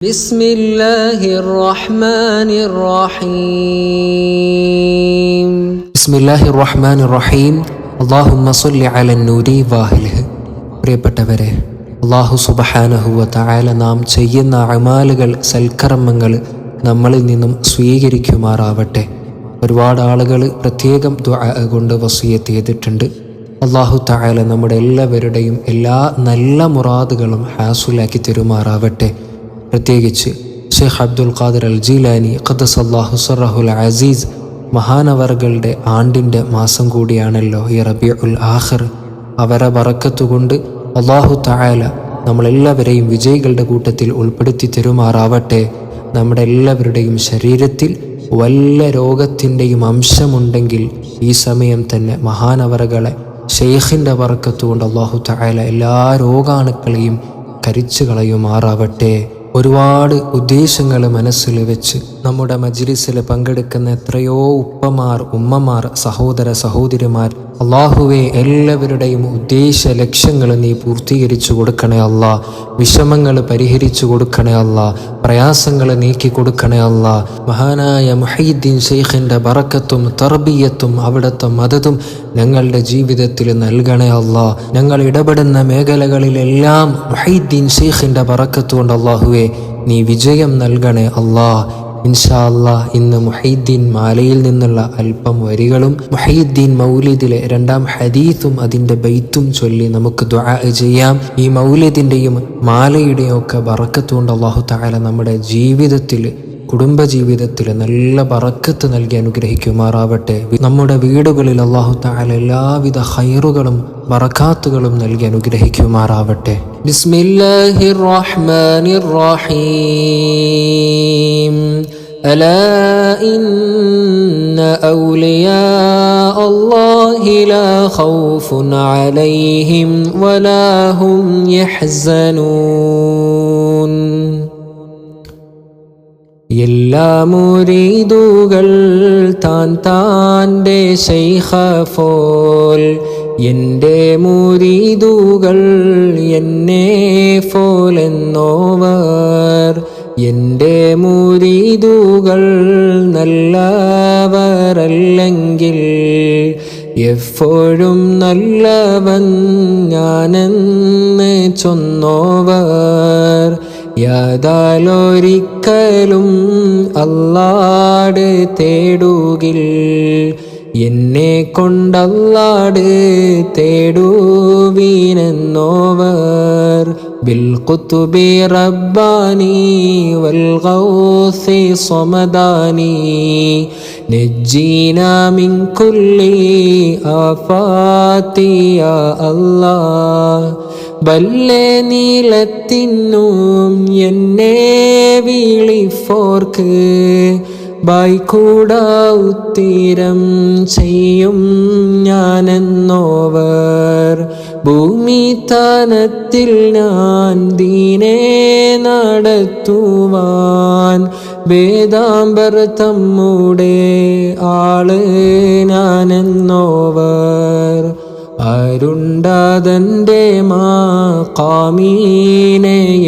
بسم الله الرحمن الرحيم بسم الله الرحمن الرحيم اللهم صل على النور واهله. പ്രിയപ്പെട്ടവരെ, അല്ലാഹു സുബ്ഹാനഹു വ തആല നാം ചെയ്യുന്ന അമാലുകൾ, സൽക്കർമ്മങ്ങൾ നമ്മളിൽ നിന്നും സ്വീകരിക്കുമാറാവട്ടെ. ഒരുപാട് ആളുകൾ പ്രത്യേകം ദുആ കൊണ്ട് വസിയത്ത് ചെയ്തിട്ടുണ്ട്. അല്ലാഹു തആല നമ്മുടെ എല്ലാവരുടെയും എല്ലാ നല്ല മുറാദുകളും ഹാസുലാക്കി തരുമാറാവട്ടെ. പ്രത്യേകിച്ച് ഷെയ്ഖ് അബ്ദുൽ ഖാദിർ അൽ ജീലാനി ഖദ്ദസല്ലാഹു സിർറഹുൽ അസീസ് മഹാനവർകളുടെ ആണ്ടിൻ്റെ മാസം കൂടിയാണല്ലോ ഈ റബീഉൽ ആഖിർ. അവരെ ബറക്കത്തുകൊണ്ട് അല്ലാഹു തആല നമ്മളെല്ലാവരെയും വിജയികളുടെ കൂട്ടത്തിൽ ഉൾപ്പെടുത്തി തരുമാറാവട്ടെ. നമ്മുടെ എല്ലാവരുടെയും ശരീരത്തിൽ വല്ല രോഗത്തിൻ്റെയും അംശമുണ്ടെങ്കിൽ ഈ സമയം തന്നെ മഹാനവറുകളെ ഷെയ്ഖിൻ്റെ ബറക്കത്തുകൊണ്ട് അല്ലാഹു തആല എല്ലാ രോഗാണുക്കളെയും കരിച്ചു കളയുമാറാവട്ടെ. ഒരുപാട് ഉദ്ദേശങ്ങൾ മനസ്സിൽ വെച്ച് നമ്മുടെ മജ്ലിസിൽ പങ്കെടുക്കുന്ന എത്രയോ ഉപ്പമാർ, ഉമ്മമാർ, സഹോദര സഹോദരിമാർ, അള്ളാഹുവെ എല്ലാവരുടെയും ഉദ്ദേശ ലക്ഷ്യങ്ങൾ നീ പൂർത്തീകരിച്ചു കൊടുക്കണേ അല്ലാ. വിഷമങ്ങൾ പരിഹരിച്ചു കൊടുക്കണേ അല്ലാ. പ്രയാസങ്ങൾ നീക്കി കൊടുക്കണേ അല്ലാ. മഹാനായ മുഹയ്യിദ്ദീൻ ശൈഖിൻ്റെ ബറക്കത്തും തർബിയത്തും അവിടുത്തെ മദതും ഞങ്ങളുടെ ജീവിതത്തിൽ നൽകണേ അല്ലാ. ഞങ്ങൾ ഇടപെടുന്ന മേഖലകളിലെല്ലാം മുഹയ്യിദ്ദീൻ ശൈഖിൻ്റെ ബറക്കത്ത് കൊണ്ട് അള്ളാഹുവെ നീ വിജയം നൽകണേ അല്ലാ. ഇൻഷാ അല്ലാഹ് ഇന്ന് മുഹയ്യിദ്ദീൻ മാലയിൽ നിന്നുള്ള അല്പം വരികളും മുഹയ്യിദ്ദീൻ മൗലിദിലെ 2-ാം ഹദീസും അതിൻ്റെ ബൈത്തും ചൊല്ലി നമുക്ക് ദുആ ചെയ്യാം. ഈ മൗലിദിൻ്റെയും മാലയുടെയും ഒക്കെ ബറക്കത്ത് കൊണ്ട് അല്ലാഹു തആല നമ്മുടെ ജീവിതത്തിൽ, കുടുംബജീവിതത്തിൽ നല്ല ബറക്കത്ത് നൽകി അനുഗ്രഹിക്കുമാറാവട്ടെ. നമ്മുടെ വീടുകളിൽ അല്ലാഹു തആല എല്ലാവിധ ഖൈറുകളും ബറക്കാത്തുകളും നൽകി അനുഗ്രഹിക്കുമാറാവട്ടെ. ബിസ്മില്ലാഹിർ റഹ്മാനിർ റഹീം. അലാ ഇന്ന ഔലിയാ അല്ലാഹി ലാ ഖൗഫുൻ അലൈഹിം വലാ ഹും യഹ്സനൂൻ. എല്ലാ മുരീദുകൾ താൻ്റെ ശൈഖ ഫോൽ, എൻ്റെ മുരീദുകൾ എന്നെ ഫോലെന്നോവർ. എൻ്റെ മുരീദുകൾ നല്ലവരല്ലെങ്കിൽ എപ്പോഴും നല്ലവൻ ഞാനെന്ന് ചൊന്നോവർ. യാതാലൊരിക്കലും അല്ലാട് തേടുകിൽ, എന്നെ കൊണ്ടല്ലാട് തേടുവീനെന്നോവർ. ബിൽ ഖുത്ബി റബ്ബാനി വൽ ഗൗസി സമദാനി നജ്ജീനാ മിൻ കുല്ലി ആഫാതി യാ അല്ലാഹ്. ബല്ലേ നീലത്തിന്നും എന്നെ വിളിഫോർക്ക് ബായ്കൂടാ ഉത്തരം ചെയ്യും ഞാനെന്നോവർ. ഭൂമി താനത്തിൽ ഞാൻ ദീനെ നടത്തുവാൻ വേദാംബർ തമ്മുടെ ആള് ഞാനെന്നോവർ. അരുണ്ടാതൻ്റെ മാഖാമീനെ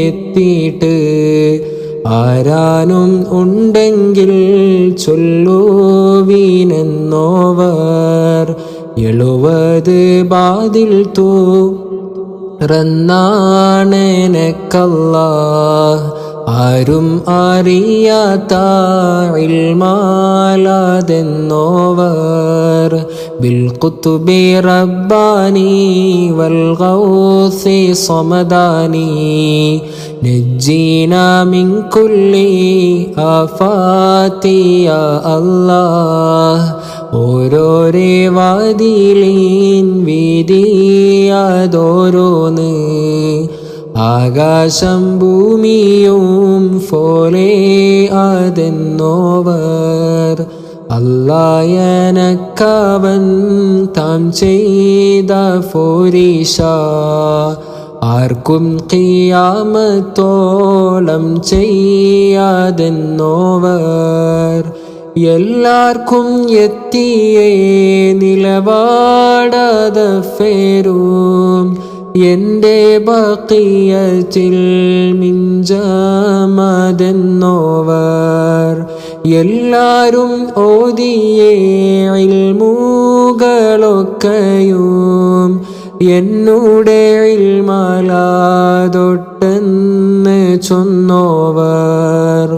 എത്തിയിട്ട് ആരാനും ഉണ്ടെങ്കിൽ ചൊല്ലുവീനെന്നോവർ. 70 ബാതിൽ തുറന്നാണെനക്കല്ലാഹ്, ആരും അറിയാത്ത ഇൽമാലാതെന്നോവർ. ബിൽ ഖുത്ബി റബ്ബാനി വൽ ഗൗസി സമദാനി നജ്ജീനാ മിൻ കുല്ലി ആഫാതി യാ അല്ലാഹ്. ഓരോരേ വാതിലിൻ വീതിയാതോരോന്ന്, ആകാശം ഭൂമിയും പോലെ അതെന്നോവർ. അല്ലാഹ് താൻ ചെയ്ത ഫോരീഷ ആർക്കും ഖിയാമത്തോളം ചെയ്യാതെന്നോവർ. എല്ലാവർക്കും എത്തിയേ നിലപാടാതെ ഫേരും എൻ്റെ ബഖിയത്തിൽ മിഞ്ചമതെന്നോവർ എല്ലാരും ഓതിയേ ഇൽമുകളൊക്കെയും എന്നുടെ ഇൽമലാതൊട്ടെന്ന് ചൊന്നോവർ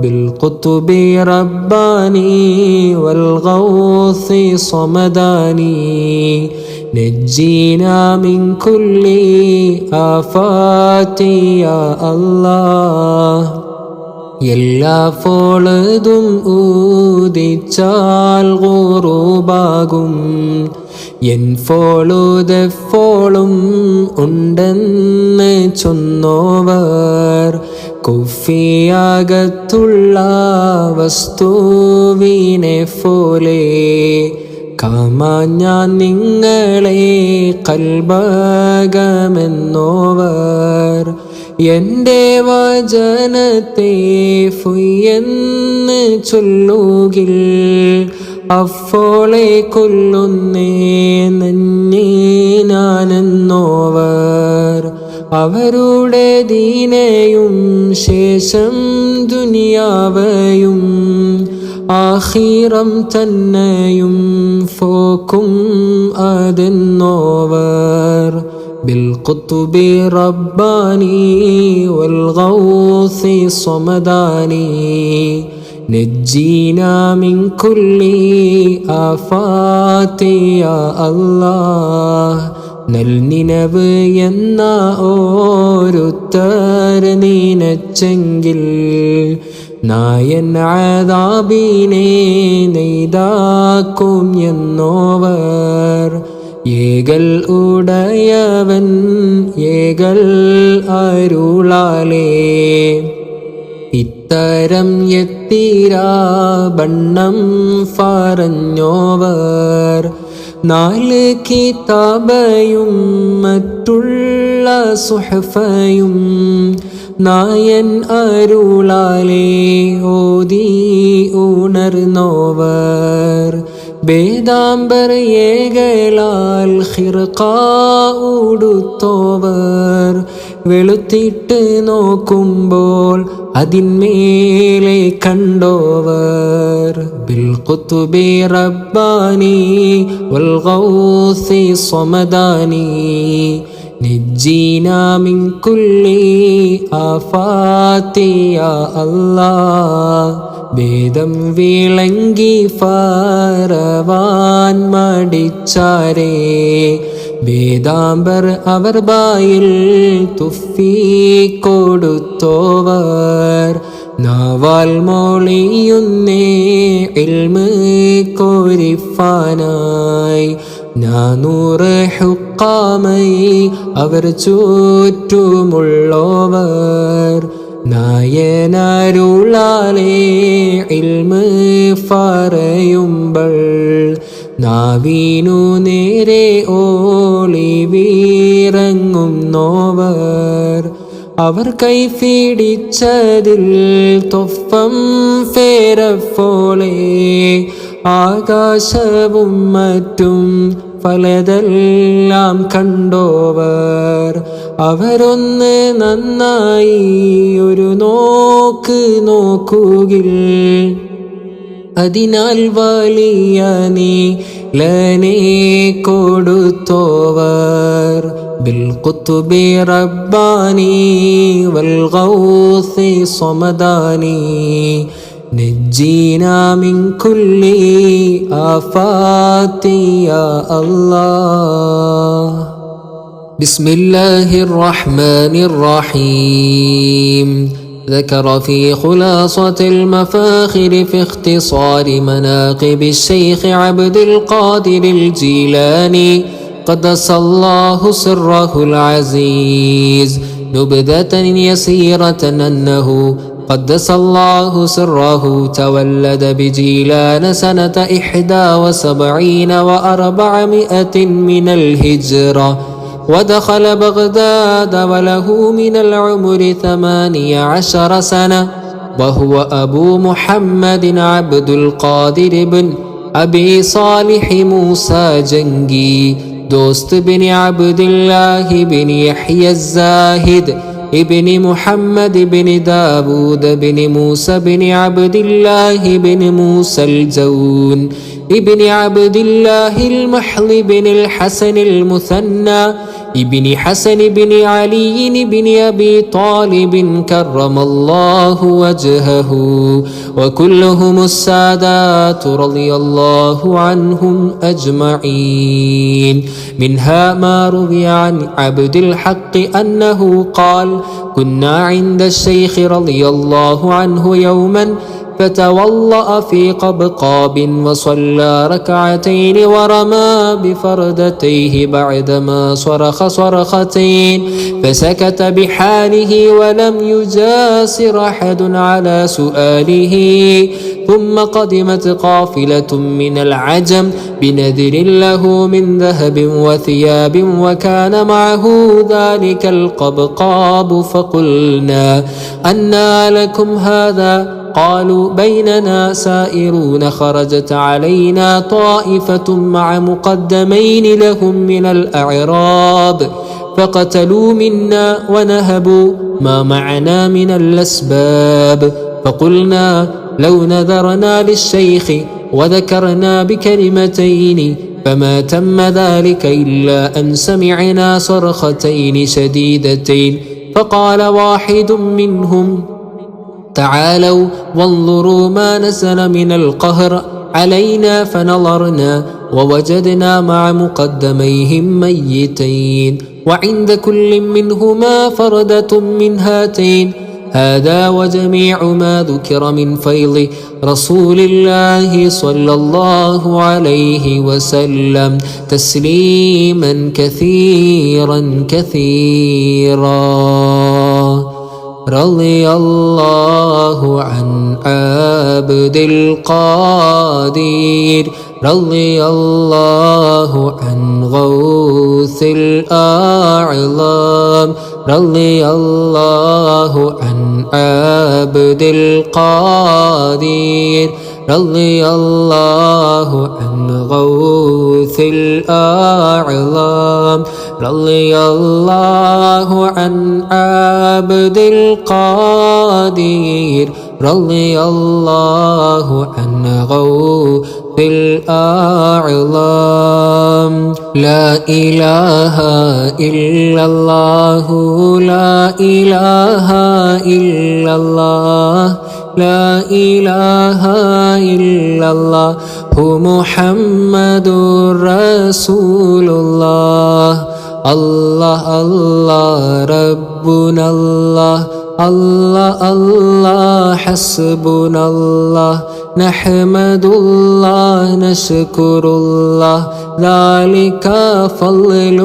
بالقطب رباني والغوث صمداني نجينا من كل آفات يا الله എല്ലാ ഫോളതും ഊതിച്ചാൽ ഗുറൂബാകും എൻ ഫോളുതെപ്പോളും ഉണ്ടെന്ന് ചൊന്നോവർ കുഫിയാകത്തുള്ള വസ്തുവിനെ പോലെ കാമാഞ്ഞാൻ നിങ്ങളെ കൽബകമെന്നോവർ എൻ്റെ വചനത്തെ ഫുയെന്ന് ചൊല്ലുകിൽ അഫോളെ കൊല്ലുന്നേ നന്നീനാനെന്നോവർ അവരുടെ ദീനയും ശേഷം ദുനിയാവയും ആഖിറം തന്നെയും ഫോക്കും അതെന്നോവർ بالقطب رباني والغوث صمداني نجينا من كل آفات يا الله നൽനിനവ് എന്ന ഓരുത്തർ നീനച്ചെങ്കിൽ നായൻ ആദാബിനെ നെയ്താക്കും എന്നോവർ ഏകൽ ഉടയവൻ ഏകൽ അരുളാലേ ഇത്തരം എത്തിരാ ബണ്ണം പറഞ്ഞോവർ 4 കിതാബയും മറ്റുള്ള സുഹഫയും നായൻ അരുളാലേ ഓതി ഉണർന്നോവർ വേദാംബർ ഏകലാൽ ഖിർഖ ഉടുത്തോവർ വെളുത്തിട്ട് നോക്കുമ്പോൾ അതിന്മേലെ കണ്ടോവർ ബിൽഖുതുബി റബ്ബാനി വൽ ഗൗസി സമദാനി നജ്ജീനാ മിൻ കുല്ലി ആഫാതി യാ അല്ലാഹ് വേദം വിളങ്ങി ഫറവാൻ മടിച്ചാരേ വേദാംബർ അവർ ബായിൽ തുഫി കൊടുത്തോവർ നാവാൽ മോളിയുന്നേ ഇൽമ് കോരിഫാനായി 400 ഹുക്കാമായി അവർ ചുറ്റുമുള്ളോവർ നായനരുളാലേ ഇൽമ് പറയുമ്പോൾ നാവീനു നേരെ ഓളി വീറങ്ങുന്നോവർ അവർ കൈപിടിച്ചതിൽ തൊഫം ഫേരഫോളെ ആകാശവും മറ്റും പലതെല്ലാം കണ്ടോവർ അവരൊന്ന് നന്നായി ഒരു നോക്ക് നോക്കുകിൽ അതിനാൽ വലിയ നീലനെ കൊടുത്തോവർ ബിൽഖുതുബി റബ്ബാനി വൽ ഗൗസി സമദാനി നജ്ജീനാ മിൻ കുല്ലി ആഫാതി യാ അല്ലാഹ് ബിസ്മില്ലാഹിർ റഹ്മാനിർ റഹീം ذكر في خلاصة المفاخر في اختصار مناقب الشيخ عبد القادر الجيلاني قدس الله سره العزيز نبذة يسيرة أنه قدس الله سره تولد بجيلان سنة 71 و400 من الهجرة ودخل بغداد وله من العمر 18 سنة وهو أبو محمد عبد القادر بن أبي صالح موسى جنگي دوست بن عبد الله بن يحيى الزاهد ابن محمد بن داود بن موسى بن عبد الله بن موسى الجون ابن عبد الله المحل بن الحسن المثنى ابن حسن بن علي بن أبي طالب كرم الله وجهه، وكلهم السادات رضي الله عنهم أجمعين. منها ما روي عن عبد الحق أنه قال: كنا عند الشيخ رضي الله عنه يوما فتوضأ في قبقاب وصلى ركعتين ورمى بفردتيه بعدما صرخ صرختين فسكت بحاله ولم يجاسر أحد على سؤاله. ثم قدمت قافلة من العجم بنذر له من ذهب وثياب وكان معه ذلك القبقاب، فقلنا: أنى لكم هذا؟ قالوا: بيننا سائرون خرجت علينا طائفة مع مقدمين لهم من الأعراب فقتلوا منا ونهبوا ما معنا من الأسباب، فقلنا: لو نذرنا للشيخ وذكرنا بكلمتين فما تم ذلك إلا أن سمعنا صرختين شديدتين. فقال واحد منهم: تعالوا وانظروا ما نزل من القهر علينا. فنظرنا ووجدنا مع مقدميهم ميتين، وعند كل منهما فردة من هاتين. هذا وجميع ما ذكر من فيض رسول الله صلى الله عليه وسلم تسليما كثيرا كثيرا. رضي الله عن عبد القادر، رضي الله عن غوث الأعظم، رضي الله عن عبد القادر، رضي الله عن غوث الأعظم، رضي الله عن عبد القادر، رضي الله عن غوث الأعظم. لا إله إلا الله، لا إله إلا الله، لا إله إلا الله محمد رسول الله. الله الله ربنا الله، الله الله حسبنا الله، نحمد الله نشكر الله، ذلك فضل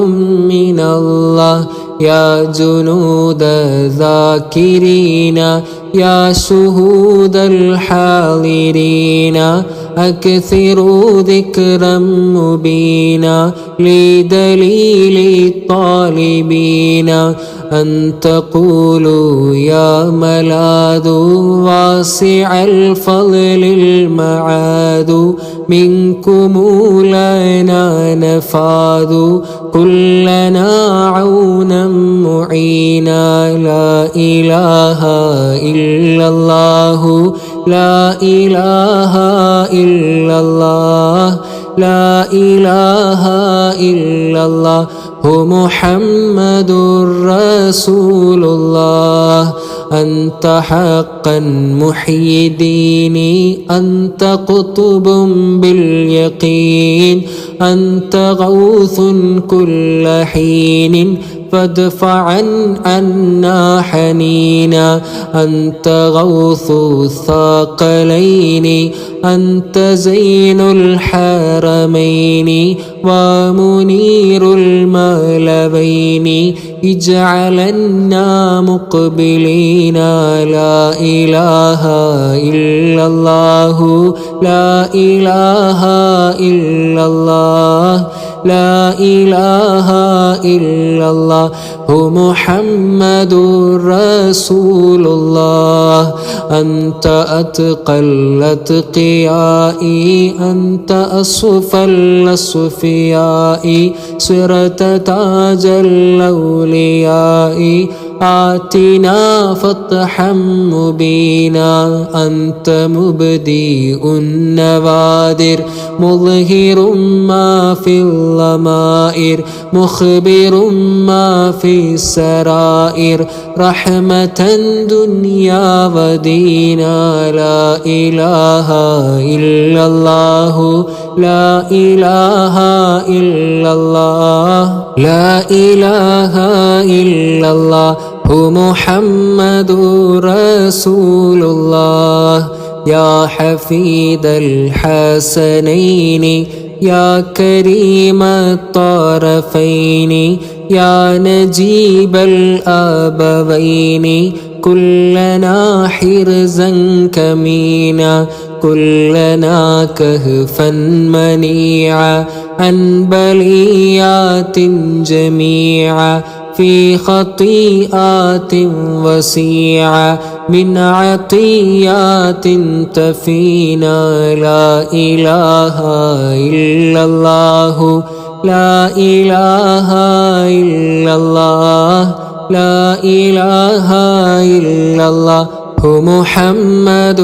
من الله. يا جنود الذاكرين، يا شهود الحاضرين، أكثروا ذكرا مبينا لدليل الطالبين. أن تقولوا يا ملاذ واسع الفضل المعاذ، منكم لنا نفاذ، كلنا عونا معينا. لا إله إلا الله، لا إله إلا الله، لا إله إلا الله محمد رسول الله. أنت حقا محيي ديني، أنت قطب باليقين، أنت غوث كل حين، فادفع عنا حنينا. أنت غوث الثقلين، أنت زين الحرمين ومنير الملبين، اجعلنا مقبلين. لا إله إلا الله، لا إله إلا الله، لا إله إلا الله محمد رسول الله أنت أتقى الأتقياء أنت أصفى الأصفياء صرت تاج الأولياء آتنا فتحا مبينا أنت مبدئ النوادر مظهر ما في الضمائر مخبر ما في السرائر رحمة دنيا ودينا لا إله إلا الله لا إله إلا الله لا إله إلا الله محمد رسول الله يا حفيد الحسنين يا كريم الطرفين يا نجيب الأبوين كلنا حرزا كمينا كلنا كهفا منيعا عن بليات جميعا في خطيئات وسيعة من عطيات تفينا لا إله إلا الله لا إله إلا الله لا إله إلا الله محمد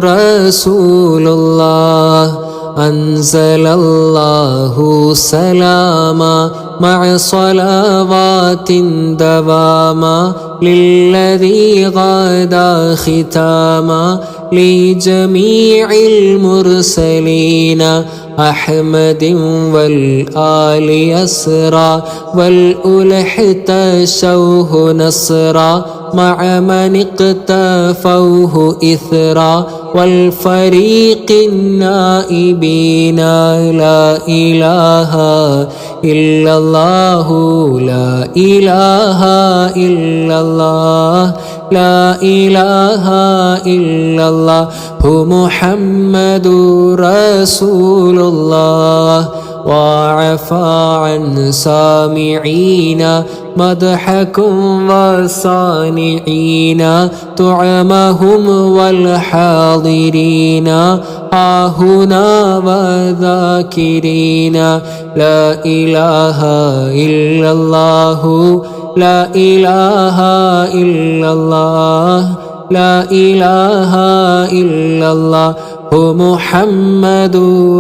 رسول الله أنزل الله سلاما مع صلوات دواما للذي غدا ختاما لجميع المرسلين أحمد والآل يسرا والألح تشوه نصرا مع من اقتفوه إثرا والفريق النائبين لا إله إلا الله لا إله إلا الله لا إله إلا الله محمد رسول الله وعفى عن سامعين مدحكم وصانعين طعمهم والحاضرين هاهنا وذاكرين لا إله إلا الله لا إله إلا الله لا إله إلا الله محمد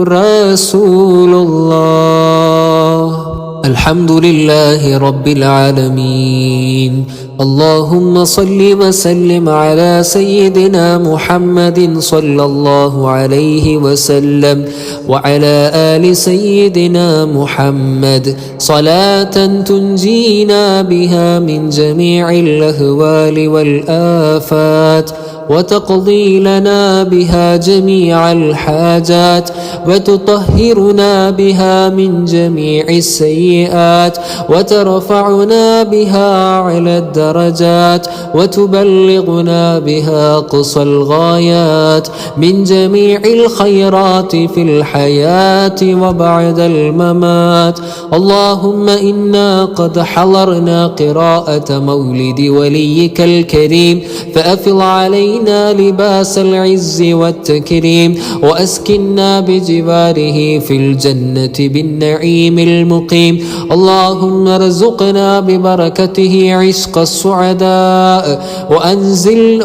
رسول الله الحمد لله رب العالمين اللهم صل وسلم على سيدنا محمد صلى الله عليه وسلم وعلى آل سيدنا محمد صلاة تنجينا بها من جميع الأهوال والآفات وتقضي لنا بها جميع الحاجات وتطهرنا بها من جميع السيئات وترفعنا بها على الدرجات وتبلغنا بها قصى الغايات من جميع الخيرات في الحياة وبعد الممات اللهم إنا قد حضرنا قراءة مولد وليك الكريم فأفض علينا لباس العز والتكريم وأسكننا بجواره في الجنة بالنعيم المقيم اللهم ارزقنا ببركته عشق السعداء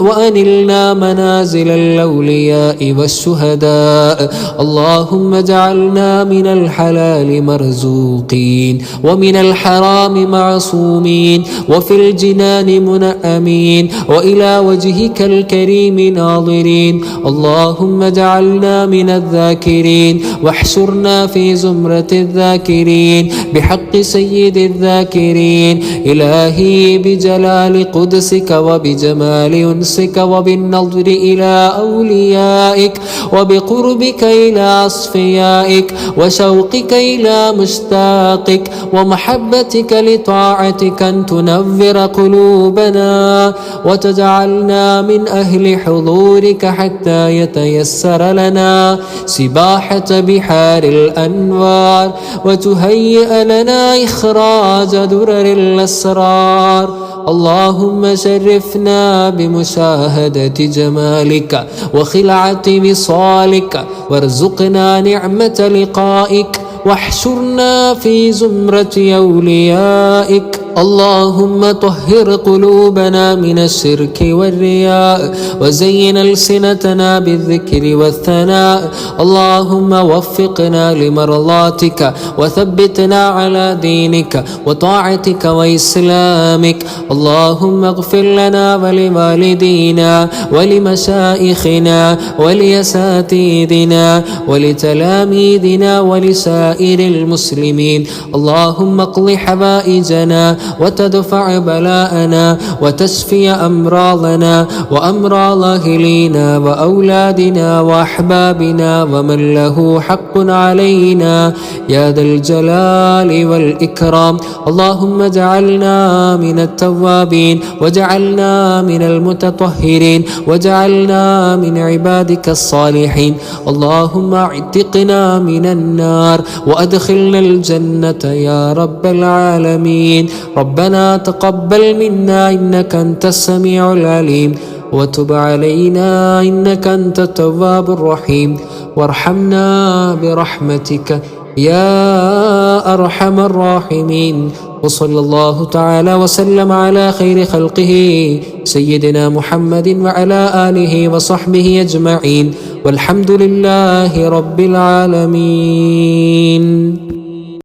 وأنلنا منازل الأولياء والشهداء اللهم اجعلنا من الحلال مرزوقين ومن الحرام معصومين وفي الجنان منعمين وإلى وجهك الكريم ناظرين اللهم اجعلنا من الذاكرين واحشرنا في زمرة الذاكرين بحق سيد الذاكرين إلهي بجلال قدسك وبجمال أنسك وبالنظر إلى أوليائك وبقربك إلى أصفيائك وشوقك إلى مشتاقك ومحبتك لطاعتك أن تنور قلوبنا وتجعلنا من أهل أهل حضورك حتى يتيسر لنا سباحة بحار الأنوار وتهيئ لنا إخراج درر الأسرار. اللهم شرفنا بمشاهدة جمالك وخلعة وصالك وارزقنا نعمة لقائك واحشرنا في زمرة أوليائك. اللهم طهر قلوبنا من الشرك والرياء وزين ألسنتنا بالذكر والثناء. اللهم وفقنا لمرضاتك وثبتنا على دينك وطاعتك وإسلامك. اللهم اغفر لنا ولوالدينا ولمشائخنا ولأساتذتنا ولتلاميذنا ولسائر المسلمين. اللهم اقض حوائجنا وتدفع بلاءنا وتشفي أمراضنا وأمراض أهلينا وأولادنا وأحبابنا ومن له حق علينا يا ذا الجلال والإكرام. اللهم اجعلنا من التوابين واجعلنا من المتطهرين واجعلنا من عبادك الصالحين. اللهم اعتقنا من النار وأدخلنا الجنة يا رب العالمين. ربنا تقبل منا إنك أنت السميع العليم وتب علينا إنك أنت التواب الرحيم وارحمنا برحمتك يا أرحم الراحمين. وصلى الله تعالى وسلم على خير خلقه سيدنا محمد وعلى آله وصحبه أجمعين والحمد لله رب العالمين.